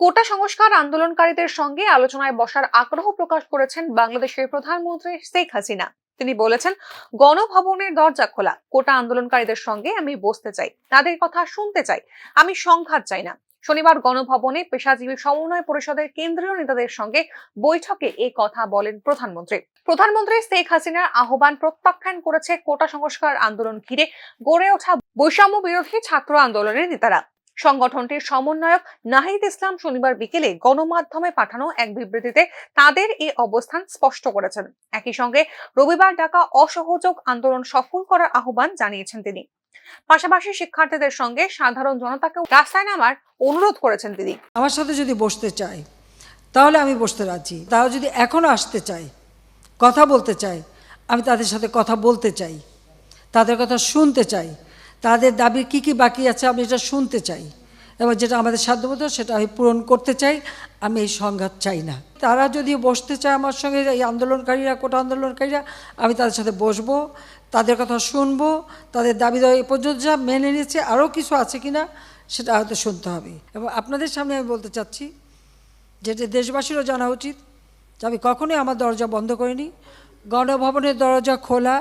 কোটা সংস্কার আন্দোলনকারীদের সঙ্গে আলোচনায় বসার আগ্রহ প্রকাশ করেছেন বাংলাদেশের প্রধানমন্ত্রী শেখ হাসিনা। তিনি বলেছেন, গণভবনের দরজা খোলা, কোটা আন্দোলনকারীদের সঙ্গে আমি বসতে চাই, তাদের কথা শুনতে চাই, আমি সংঘাত চাই না। শনিবার গণভবনে পেশাজীবী সমন্বয় পরিষদের কেন্দ্রীয় নেতাদের সঙ্গে বৈঠকে এই কথা বলেন প্রধানমন্ত্রী শেখ হাসিনার আহ্বান প্রত্যাখ্যান করেছে কোটা সংস্কার আন্দোলন ঘিরে গড়ে ওঠা বৈষম্য বিরোধী ছাত্র আন্দোলনের নেতারা। সংগঠনটির সমন্বয়ক নাহিদ ইসলাম শনিবার বিকেলে গণমাধ্যমে পাঠানো এক বিবৃতিতে তাদের এই অবস্থান স্পষ্ট করেছেন। একই সঙ্গে রবিবার ডাকা অসহযোগ আন্দোলন সফল করার আহ্বান জানিয়েছেন তিনি। পাশাপাশি শিক্ষার্থীদের সঙ্গে সাধারণ জনতাকে রাস্তায় নামার অনুরোধ করেছেন তিনি। আমার সাথে যদি বসতে চায় তাহলে আমি বসতে রাজি, তারা যদি এখনো আসতে চায়, কথা বলতে চায়, আমি তাদের সাথে কথা বলতে চাই, তাদের কথা শুনতে চাই, তাদের দাবির কি কি বাকি আছে আমি এটা শুনতে চাই, এবং যেটা আমাদের সাধ্যমতো সেটা আমি পূরণ করতে চাই। আমি এই সংঘাত চাই না। তারা যদি বসতে চায় আমার সঙ্গে, এই আন্দোলনকারীরা, কোটা আন্দোলনকারীরা, আমি তাদের সাথে বসবো, তাদের কথা শুনবো, তাদের দাবি দাওয়া এ পর্যন্ত যা মেনে নিয়েছে আরও কিছু আছে কি না সেটা হয়তো শুনতে হবে। এবং আপনাদের সামনে আমি বলতে চাচ্ছি, যেটা দেশবাসীরও জানা উচিত, যে আমি কখনোই আমার দরজা বন্ধ করিনি। গণভবনের দরজা খোলা।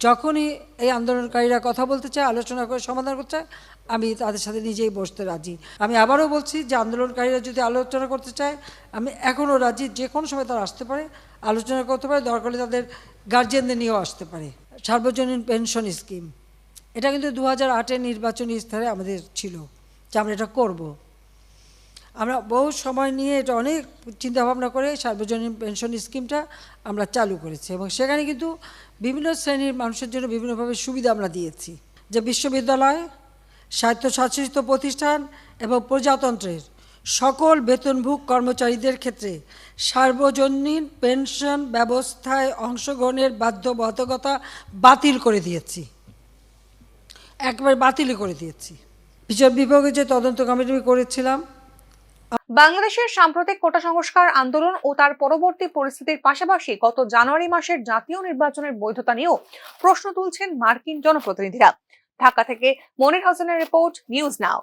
যখনই এই আন্দোলনকারীরা কথা বলতে চায়, আলোচনা করে সমাধান করতে চায়, আমি তাদের সাথে নিজেই বসতে রাজি। আমি আবারও বলছি যে আন্দোলনকারীরা যদি আলোচনা করতে চায়, আমি এখনও রাজি। যে কোনো সময় তারা আসতে পারে, আলোচনা করতে পারে, দরকার হলে তাদের গার্জিয়ানদের নিয়েও আসতে পারে। সার্বজনীন পেনশন স্কিম, এটা কিন্তু 2008-এর নির্বাচনী ইস্তাহারে আমাদের ছিল যে আমরা এটা করব। আমরা বহু সময় নিয়ে এটা অনেক চিন্তাভাবনা করে সার্বজনীন পেনশন স্কিমটা আমরা চালু করেছি, এবং সেখানে কিন্তু বিভিন্ন শ্রেণীর মানুষের জন্য বিভিন্নভাবে সুবিধা আমরা দিয়েছি। যে বিশ্ববিদ্যালয়, স্বায়ত্তশাসিত প্রতিষ্ঠান এবং প্রজাতন্ত্রের সকল বেতনভোগ কর্মচারীদের ক্ষেত্রে সার্বজনীন পেনশন ব্যবস্থায় অংশগ্রহণের বাধ্যবাধকতা বাতিল করে দিয়েছি, একবারে বাতিলই করে দিয়েছি। বিচার বিভাগে যে তদন্ত কমিটি করেছিলাম, বাংলাদেশের সাম্প্রতিক কোটা সংস্কার আন্দোলন ও তার পরবর্তী পরিস্থিতির পাশাপাশি গত জানুয়ারি মাসের জাতীয় নির্বাচনের বৈধতা নিয়েও প্রশ্ন তুলছেন মার্কিন জনপ্রতিনিধিরা। ঢাকা থেকে মনির হোসেনের রিপোর্ট, নিউজ নাও।